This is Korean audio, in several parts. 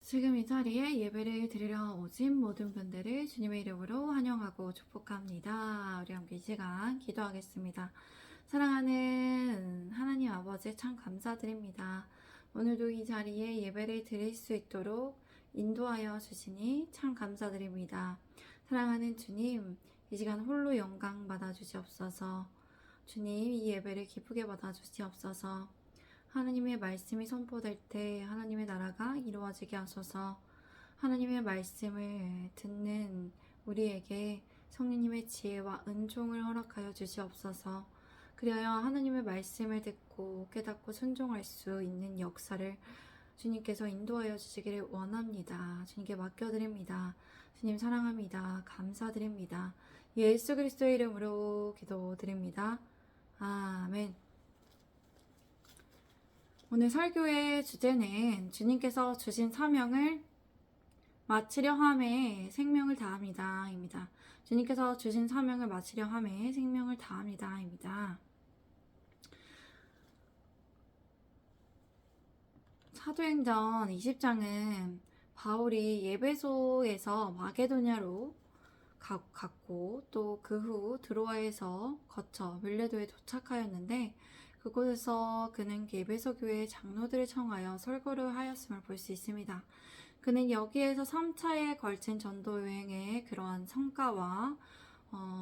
지금 이 자리에 예배를 드리러 오신 모든 분들을 주님의 이름으로 환영하고 축복합니다. 우리 함께 이 시간 기도하겠습니다. 사랑하는 하나님 아버지 참 감사드립니다. 오늘도 이 자리에 예배를 드릴 수 있도록 인도하여 주시니 참 감사드립니다. 사랑하는 주님, 이 시간 홀로 영광 받아 주시옵소서. 주님, 이 예배를 기쁘게 받아 주시옵소서. 하나님의 말씀이 선포될 때 하나님의 나라가 이루어지게 하소서. 하나님의 말씀을 듣는 우리에게 성령님의 지혜와 은총을 허락하여 주시옵소서. 그리하여 하나님의 말씀을 듣고 깨닫고 순종할 수 있는 역사를 주님께서 인도하여 주시기를 원합니다. 주님께 맡겨드립니다. 주님 사랑합니다. 감사드립니다. 예수 그리스도의 이름으로 기도드립니다. 아멘. 오늘 설교의 주제는 주님께서 주신 사명을 마치려 함에 생명을 다합니다. 입니다. 주님께서 주신 사명을 마치려 함에 생명을 다합니다. 입니다. 사도행전 20장은 바울이 예배소에서 마게도냐로 갔고 또 그 후 드로아에서 거쳐 밀레도에 도착하였는데 그곳에서 그는 에베소 교회 장로들을 청하여 설교를 하였음을 볼 수 있습니다. 그는 여기에서 3차에 걸친 전도 여행의 그러한 성과와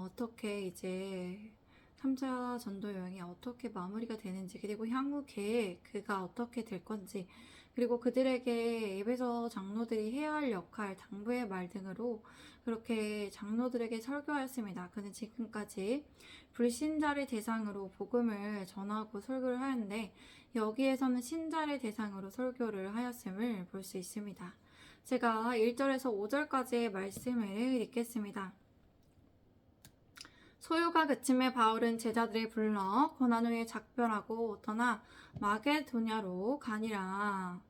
어떻게 이제 3차 전도 여행이 어떻게 마무리가 되는지, 그리고 향후 계획 그가 어떻게 될 건지, 그리고 그들에게 에베소 장로들이 해야 할 역할, 당부의 말 등으로 그렇게 장로들에게 설교하였습니다. 그는 지금까지 불신자를 대상으로 복음을 전하고 설교를 하였는데 여기에서는 신자를 대상으로 설교를 하였음을 볼 수 있습니다. 제가 1절에서 5절까지의 말씀을 읽겠습니다. 소요가 그침에 바울은 제자들을 불러 고난 후에 작별하고 떠나 마게도냐로 가니라.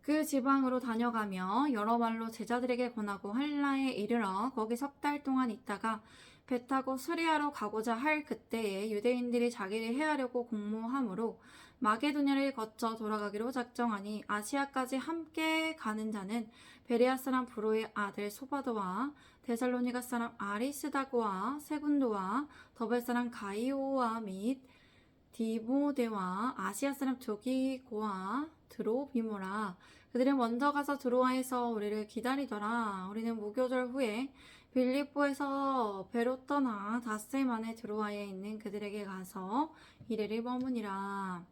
그 지방으로 다녀가며 여러 말로 제자들에게 권하고 할라에 이르러 거기 석 달 동안 있다가 배 타고 수리아로 가고자 할 그때에 유대인들이 자기를 해하려고 공모하므로 마게도냐를 거쳐 돌아가기로 작정하니 아시아까지 함께 가는 자는 베레아 사람 브로의 아들 소바도와 데살로니가 사람 아리스다고와 세군도와 더베 사람 가이오와 및 디모데와 아시아 사람 두기고와 드로비모라. 그들은 먼저 가서 드로아에서 우리를 기다리더라. 우리는 무교절 후에 빌립보에서 배로 떠나 닷새 만에 드로아에 있는 그들에게 가서 이래를 머무니라.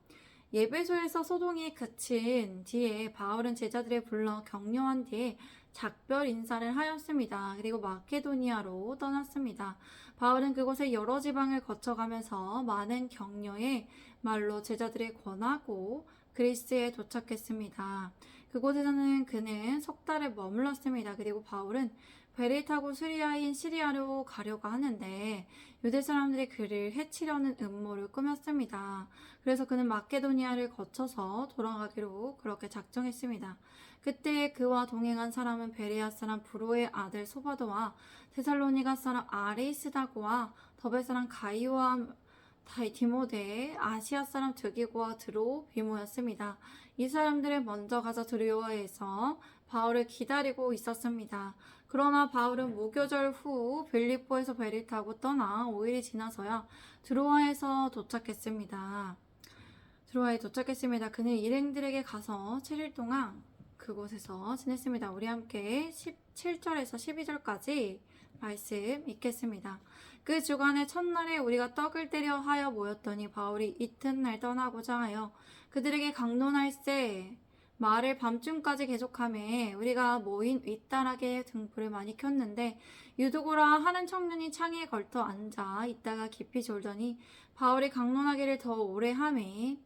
예배소에서 소동이 그친 뒤에 바울은 제자들을 불러 격려한 뒤에 작별 인사를 하였습니다. 그리고 마케도니아로 떠났습니다. 바울은 그곳에 여러 지방을 거쳐가면서 많은 격려의 말로 제자들을 권하고 그리스에 도착했습니다. 그곳에서는 그는 석 달을 머물렀습니다. 그리고 바울은 배를 타고 수리아인 시리아로 가려고 하는데 유대 사람들이 그를 해치려는 음모를 꾸몄습니다. 그래서 그는 마케도니아를 거쳐서 돌아가기로 그렇게 작정했습니다. 그때 그와 동행한 사람은 베레아 사람 브로의 아들 소바도와 데살로니가 사람 아리스다고와 더베 사람 가이오와 디모데, 아시아 사람 드기고와 드로비모였습니다. 이 사람들은 먼저 가서 드로아에서 바울을 기다리고 있었습니다. 그러나 바울은 무교절 후 빌립보에서 배를 타고 떠나 5일이 지나서야 드로아에서 도착했습니다. 드로아에 도착했습니다. 그는 일행들에게 가서 7일 동안 그곳에서 지냈습니다. 우리 함께 17절에서 12절까지 말씀 읽겠습니다. 그 주간의 첫날에 우리가 떡을 떼려 하여 모였더니 바울이 이튿날 떠나고자 하여 그들에게 강론할세 말을 밤중까지 계속하매 우리가 모인 윗다락에 등불을 많이 켰는데 유두고라 하는 청년이 창에 걸터 앉아 있다가 깊이 졸더니 바울이 강론하기를 더 오래 하매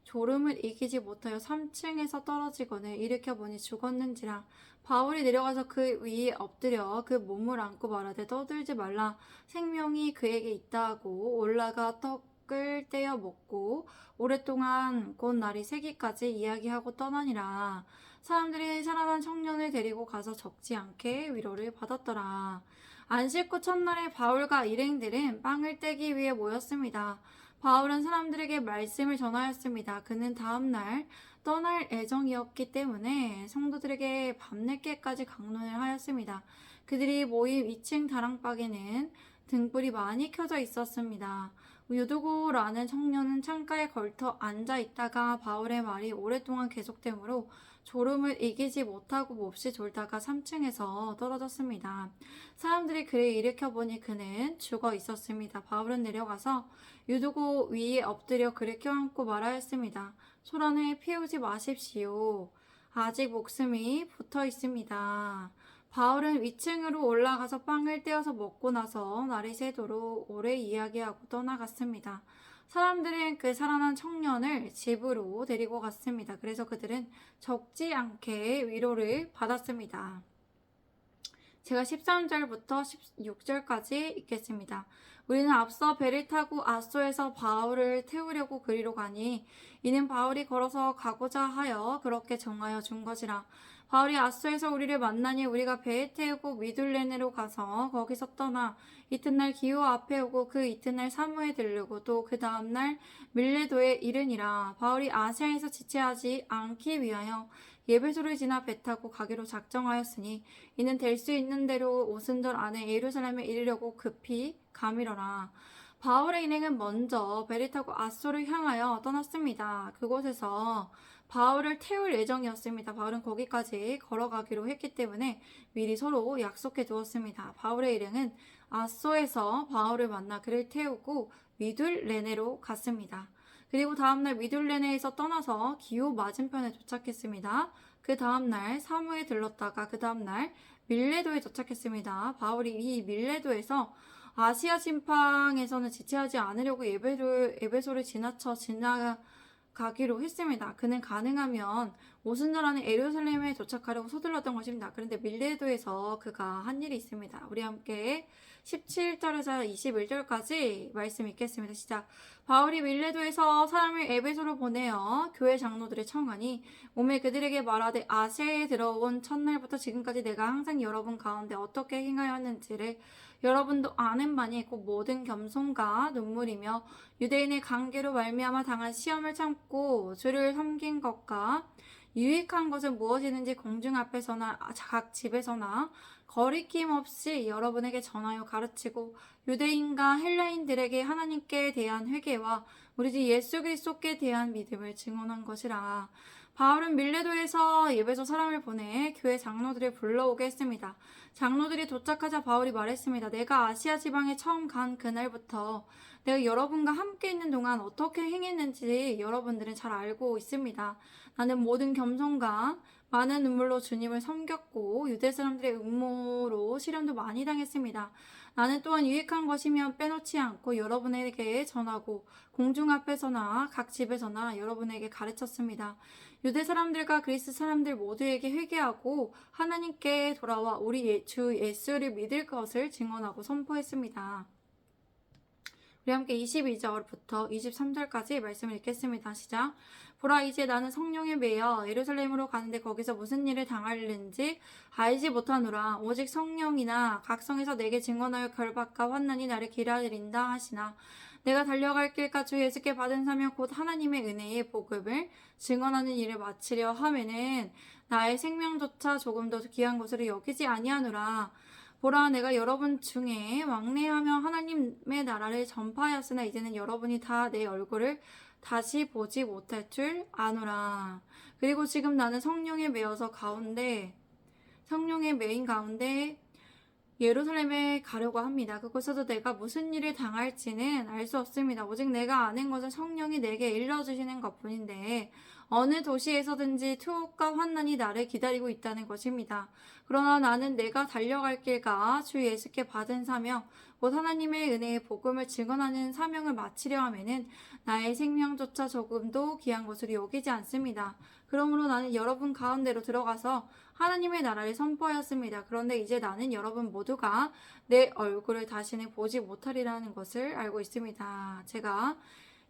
졸음을 이기지 못하여 3층에서 떨어지거늘 일으켜보니 죽었는지라. 바울이 내려가서 그 위에 엎드려 그 몸을 안고 말하되 떠들지 말라 생명이 그에게 있다 하고 올라가 떡을 떼어 먹고 오랫동안 곧 날이 새기까지 이야기하고 떠나니라. 사람들이 살아난 청년을 데리고 가서 적지 않게 위로를 받았더라. 안식 후 첫날에 바울과 일행들은 빵을 떼기 위해 모였습니다. 바울은 사람들에게 말씀을 전하였습니다. 그는 다음날 떠날 예정이었기 때문에 성도들에게 밤늦게까지 강론을 하였습니다. 그들이 모인 2층 다랑방에는 등불이 많이 켜져 있었습니다. 유두고라는 청년은 창가에 걸터 앉아 있다가 바울의 말이 오랫동안 계속되므로 졸음을 이기지 못하고 몹시 졸다가 3층에서 떨어졌습니다. 사람들이 그를 일으켜보니 그는 죽어 있었습니다. 바울은 내려가서 유두고 위에 엎드려 그를 껴안고 말하였습니다. 소란을 피우지 마십시오. 아직 목숨이 붙어 있습니다. 바울은 위층으로 올라가서 빵을 떼어서 먹고 나서 날이 새도록 오래 이야기하고 떠나갔습니다. 사람들은 그 살아난 청년을 집으로 데리고 갔습니다. 그래서 그들은 적지 않게 위로를 받았습니다. 제가 13절부터 16절까지 읽겠습니다. 우리는 앞서 배를 타고 아소에서 바울을 태우려고 그리로 가니 이는 바울이 걸어서 가고자 하여 그렇게 정하여 준 것이라. 바울이 아소에서 우리를 만나니 우리가 배에 태우고 미둘레네로 가서 거기서 떠나 이튿날 기호 앞에 오고 그 이튿날 사무에 들르고 또 그 다음날 밀레도에 이르니라. 바울이 아시아에서 지체하지 않기 위하여 예배소를 지나 배 타고 가기로 작정하였으니 이는 될 수 있는 대로 오순절 안에 예루살렘에 이르려고 급히 가미러라. 바울의 일행은 먼저 배를 타고 아소를 향하여 떠났습니다. 그곳에서 바울을 태울 예정이었습니다. 바울은 거기까지 걸어가기로 했기 때문에 미리 서로 약속해 두었습니다. 바울의 일행은 아소에서 바울을 만나 그를 태우고 미둘레네로 갔습니다. 그리고 다음날 미둘레네에서 떠나서 기호 맞은편에 도착했습니다. 그 다음날 사무에 들렀다가 그 다음날 밀레도에 도착했습니다. 바울이 이 밀레도에서 아시아 진팡에서는 지체하지 않으려고 에베소를 지나가기로 했습니다. 그는 가능하면 오순절 안에 예루살렘에 도착하려고 서둘렀던 것입니다. 그런데 밀레도에서 그가 한 일이 있습니다. 우리 함께 17절에서 21절까지 말씀 읽겠습니다. 시작. 바울이 밀레도에서 사람을 에베소로 보내어 교회 장로들의 청하니 오매 그들에게 말하되 아시아에 들어온 첫날부터 지금까지 내가 항상 여러분 가운데 어떻게 행하였는지를 여러분도 아는 바니 있고 모든 겸손과 눈물이며 유대인의 관계로 말미암아 당한 시험을 참고 주를 섬긴 것과 유익한 것은 무엇이든지 공중 앞에서나 각 집에서나 거리낌 없이 여러분에게 전하여 가르치고 유대인과 헬라인들에게 하나님께 대한 회개와 우리 주 예수 그리스도께 대한 믿음을 증언한 것이라. 바울은 밀레도에서 예배소 사람을 보내 교회 장로들을 불러오게 했습니다. 장로들이 도착하자 바울이 말했습니다. 내가 아시아 지방에 처음 간 그날부터 내가 여러분과 함께 있는 동안 어떻게 행했는지 여러분들은 잘 알고 있습니다. 나는 모든 겸손과 많은 눈물로 주님을 섬겼고 유대 사람들의 음모로 시련도 많이 당했습니다. 나는 또한 유익한 것이면 빼놓지 않고 여러분에게 전하고 공중 앞에서나 각 집에서나 여러분에게 가르쳤습니다. 유대 사람들과 그리스 사람들 모두에게 회개하고 하나님께 돌아와 우리 주 예수를 믿을 것을 증언하고 선포했습니다. 우리 함께 22절부터 23절까지 말씀을 읽겠습니다. 시작. 보라 이제 나는 성령에 매여 예루살렘으로 가는데 거기서 무슨 일을 당하는지 알지 못하노라. 오직 성령이나 각성에서 내게 증언하여 결박과 환난이 나를 기다린다 하시나 내가 달려갈 길과 주 예수께 받은 사명 곧 하나님의 은혜의 복음을 증언하는 일을 마치려 하면은 나의 생명조차 조금도 귀한 것으로 여기지 아니하노라. 보라 내가 여러분 중에 왕래하며 하나님의 나라를 전파하였으나 이제는 여러분이 다 내 얼굴을 다시 보지 못할 줄 아노라. 그리고 지금 나는 성령에 매인 가운데 예루살렘에 가려고 합니다. 그곳에서 내가 무슨 일을 당할지는 알 수 없습니다. 오직 내가 아는 것은 성령이 내게 일러주시는 것뿐인데 어느 도시에서든지 투옥과 환난이 나를 기다리고 있다는 것입니다. 그러나 나는 내가 달려갈 길과 주 예수께 받은 사명 곧 하나님의 은혜의 복음을 증언하는 사명을 마치려 하면은 나의 생명조차 조금도 귀한 것으로 여기지 않습니다. 그러므로 나는 여러분 가운데로 들어가서 하나님의 나라를 선포하였습니다. 그런데 이제 나는 여러분 모두가 내 얼굴을 다시는 보지 못하리라는 것을 알고 있습니다. 제가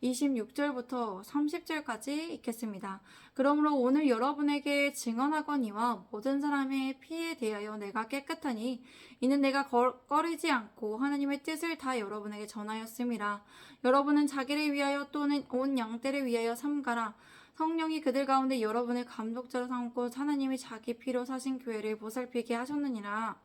26절부터 30절까지 읽겠습니다. 그러므로 오늘 여러분에게 증언하거니와 모든 사람의 피에 대하여 내가 깨끗하니 이는 내가 꺼리지 않고 하나님의 뜻을 다 여러분에게 전하였음이라. 여러분은 자기를 위하여 또는 온 양떼를 위하여 삼가라. 성령이 그들 가운데 여러분을 감독자로 삼고 하나님이 자기 피로 사신 교회를 보살피게 하셨느니라.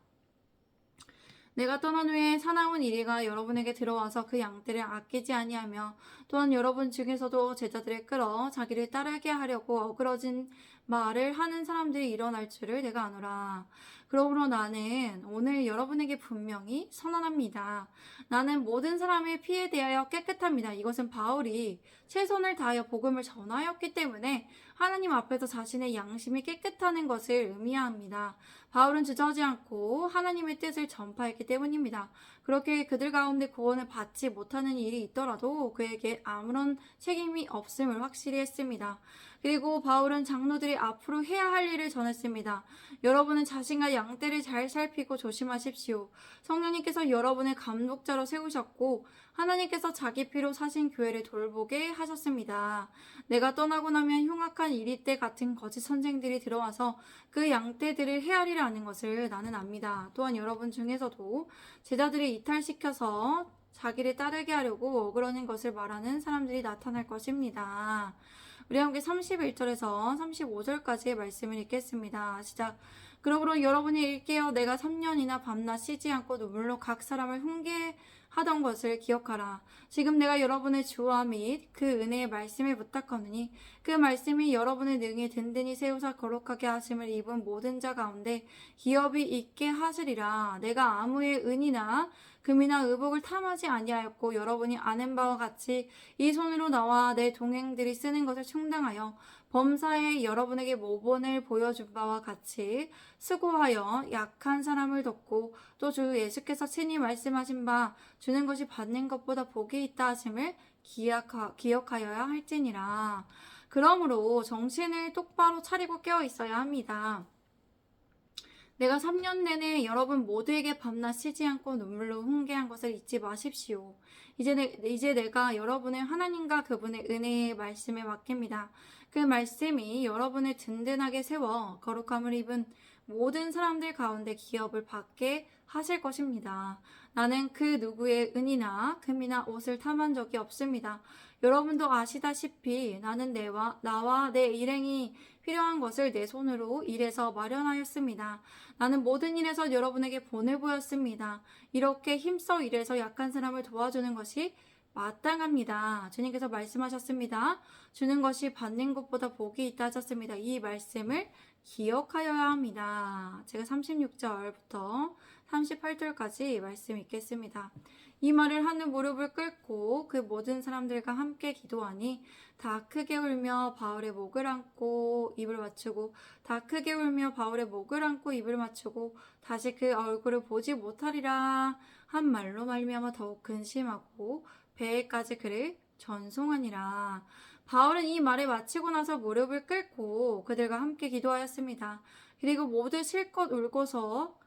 내가 떠난 후에 사나운 이리가 여러분에게 들어와서 그 양떼를 아끼지 아니하며 또한 여러분 중에서도 제자들을 끌어 자기를 따르게 하려고 어그러진 말을 하는 사람들이 일어날 줄을 내가 아노라. 그러므로 나는 오늘 여러분에게 분명히 선언합니다. 나는 모든 사람의 피에 대하여 깨끗합니다. 이것은 바울이 최선을 다하여 복음을 전하였기 때문에 하나님 앞에서 자신의 양심이 깨끗하는 것을 의미합니다. 바울은 주저하지 않고 하나님의 뜻을 전파했기 때문입니다. 그렇게 그들 가운데 구원을 받지 못하는 일이 있더라도 그에게 아무런 책임이 없음을 확실히 했습니다. 그리고 바울은 장로들이 앞으로 해야 할 일을 전했습니다. 여러분은 자신과 양떼를 잘 살피고 조심하십시오. 성령님께서 여러분을 감독자로 세우셨고 하나님께서 자기 피로 사신 교회를 돌보게 하셨습니다. 내가 떠나고 나면 흉악한 이리 때 같은 거짓 선생들이 들어와서 그 양떼들을 헤아리려 하는 것을 나는 압니다. 또한 여러분 중에서도 제자들이 이탈시켜서 자기를 따르게 하려고 그러는 것을 말하는 사람들이 나타날 것입니다. 우리 함께 31절에서 35절까지의 말씀을 읽겠습니다. 시작. 그러므로 여러분이 일깨어 내가 3년이나 밤낮 쉬지 않고 눈물로 각 사람을 훈계하던 것을 기억하라. 지금 내가 여러분의 주와 및 그 은혜의 말씀을 부탁하느니 그 말씀이 여러분의 능히 든든히 세우사 거룩하게 하심을 입은 모든 자 가운데 기업이 있게 하시리라. 내가 아무의 은이나 금이나 의복을 탐하지 아니하였고 여러분이 아는 바와 같이 이 손으로 나와 내 동행들이 쓰는 것을 충당하여 범사에 여러분에게 모본을 보여준 바와 같이 수고하여 약한 사람을 돕고 또 주 예수께서 친히 말씀하신 바 주는 것이 받는 것보다 복이 있다 하심을 기억하여야 할지니라. 그러므로 정신을 똑바로 차리고 깨어 있어야 합니다. 내가 3년 내내 여러분 모두에게 밤낮 쉬지 않고 눈물로 훈계한 것을 잊지 마십시오. 이제 내가 여러분을 하나님과 그분의 은혜의 말씀에 맡깁니다. 그 말씀이 여러분을 든든하게 세워 거룩함을 입은 모든 사람들 가운데 기업을 받게 하실 것입니다. 나는 그 누구의 은이나 금이나 옷을 탐한 적이 없습니다. 여러분도 아시다시피 나는 나와 내 일행이 필요한 것을 내 손으로 일해서 마련하였습니다. 나는 모든 일에서 여러분에게 본을 보였습니다. 이렇게 힘써 일해서 약한 사람을 도와주는 것이 마땅합니다. 주님께서 말씀하셨습니다. 주는 것이 받는 것보다 복이 있다 하셨습니다. 이 말씀을 기억하여야 합니다. 제가 36절부터 38절까지 말씀 읽겠습니다. 이 말을 하는 무릎을 꿇고 그 모든 사람들과 함께 기도하니 다 크게 울며 바울의 목을 안고 입을 맞추고 다 크게 울며 바울의 목을 안고 입을 맞추고 다시 그 얼굴을 보지 못하리라 한 말로 말미암아 더욱 근심하고 배에까지 그를 전송하니라. 바울은 이 말을 마치고 나서 무릎을 꿇고 그들과 함께 기도하였습니다. 그리고 모두 실컷 울고서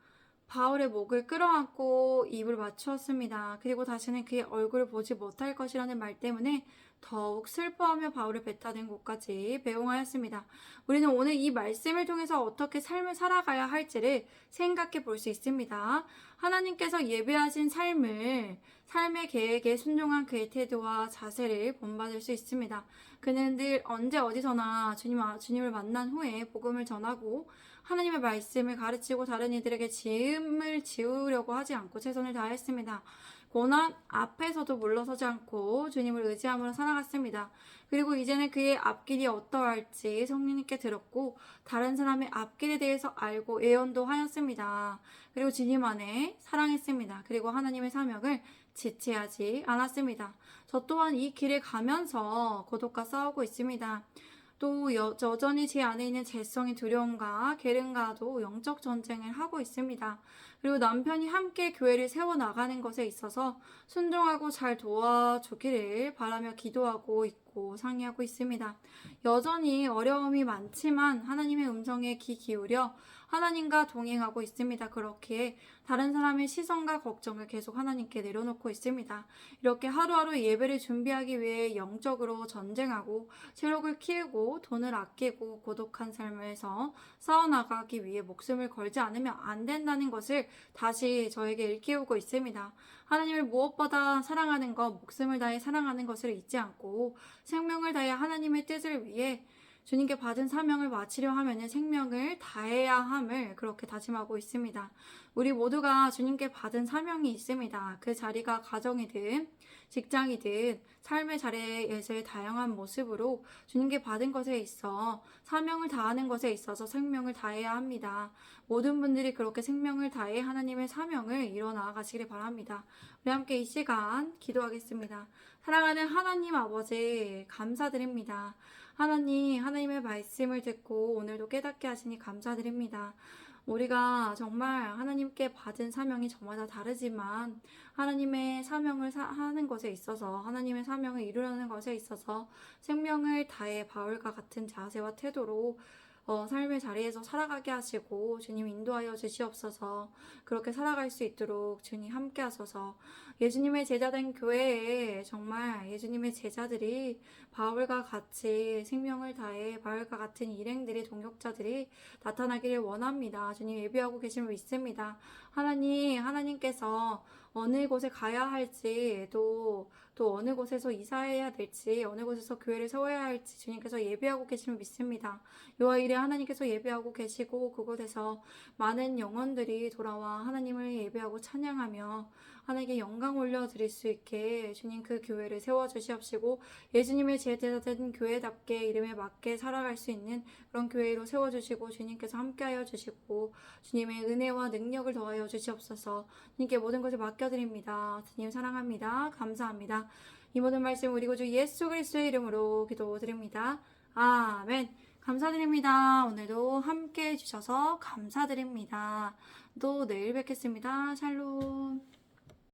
바울의 목을 끌어안고 입을 맞추었습니다. 그리고 다시는 그의 얼굴을 보지 못할 것이라는 말 때문에 더욱 슬퍼하며 바울을 뱉어낸 곳까지 배웅하였습니다. 우리는 오늘 이 말씀을 통해서 어떻게 삶을 살아가야 할지를 생각해 볼 수 있습니다. 하나님께서 예배하신 삶의 계획에 순종한 그의 태도와 자세를 본받을 수 있습니다. 그는 늘 언제 어디서나 주님을 만난 후에 복음을 전하고 하나님의 말씀을 가르치고 다른 이들에게 짐을 지우려고 하지 않고 최선을 다했습니다. 고난 앞에서도 물러서지 않고 주님을 의지함으로 살아갔습니다. 그리고 이제는 그의 앞길이 어떠할지 성령님께 들었고 다른 사람의 앞길에 대해서 알고 예언도 하였습니다. 그리고 주님 안에 사랑했습니다. 그리고 하나님의 사명을 지체하지 않았습니다. 저 또한 이 길을 가면서 고독과 싸우고 있습니다. 또 여전히 제 안에 있는 죄성의 두려움과 게으름과도 영적 전쟁을 하고 있습니다. 그리고 남편이 함께 교회를 세워나가는 것에 있어서 순종하고 잘 도와주기를 바라며 기도하고 있고 상의하고 있습니다. 여전히 어려움이 많지만 하나님의 음성에 귀 기울여 하나님과 동행하고 있습니다. 그렇게 다른 사람의 시선과 걱정을 계속 하나님께 내려놓고 있습니다. 이렇게 하루하루 예배를 준비하기 위해 영적으로 전쟁하고 체력을 키우고 돈을 아끼고 고독한 삶에서 싸워나가기 위해 목숨을 걸지 않으면 안 된다는 것을 다시 저에게 일깨우고 있습니다. 하나님을 무엇보다 사랑하는 것, 목숨을 다해 사랑하는 것을 잊지 않고 생명을 다해 하나님의 뜻을 위해 주님께 받은 사명을 마치려 하면 생명을 다해야 함을 그렇게 다짐하고 있습니다. 우리 모두가 주님께 받은 사명이 있습니다. 그 자리가 가정이든 직장이든 삶의 자리에서의 다양한 모습으로 주님께 받은 것에 있어 사명을 다하는 것에 있어서 생명을 다해야 합니다. 모든 분들이 그렇게 생명을 다해 하나님의 사명을 이뤄나가시길 바랍니다. 우리 함께 이 시간 기도하겠습니다. 사랑하는 하나님 아버지 감사드립니다. 하나님의 말씀을 듣고 오늘도 깨닫게 하시니 감사드립니다. 우리가 정말 하나님께 받은 사명이 저마다 다르지만 하나님의 사명을 하는 것에 있어서 하나님의 사명을 이루려는 것에 있어서 생명을 다해 바울과 같은 자세와 태도로 삶의 자리에서 살아가게 하시고 주님 인도하여 주시옵소서. 그렇게 살아갈 수 있도록 주님 함께 하소서. 예수님의 제자된 교회에 정말 예수님의 제자들이 바울과 같이 생명을 다해 바울과 같은 일행들이 동역자들이 나타나기를 원합니다. 주님 예비하고 계심을 믿습니다. 하나님께서 어느 곳에 가야 할지 또 어느 곳에서 이사해야 될지 어느 곳에서 교회를 세워야 할지 주님께서 예비하고 계심을 믿습니다. 요하 일에 하나님께서 예비하고 계시고 그곳에서 많은 영혼들이 돌아와 하나님을 예배하고 찬양하며 하나님께 영광 올려드릴 수 있게 주님 그 교회를 세워주시옵시고 예수님의 제자된 교회답게 이름에 맞게 살아갈 수 있는 그런 교회로 세워주시고 주님께서 함께하여 주시고 주님의 은혜와 능력을 더하여 주시옵소서. 주님께 모든 것을 맡겨드립니다. 주님 사랑합니다. 감사합니다. 이 모든 말씀 우리 구주 예수 그리스도의 이름으로 기도드립니다. 아멘. 감사드립니다. 오늘도 함께 해주셔서 감사드립니다. 또 내일 뵙겠습니다. 샬롬.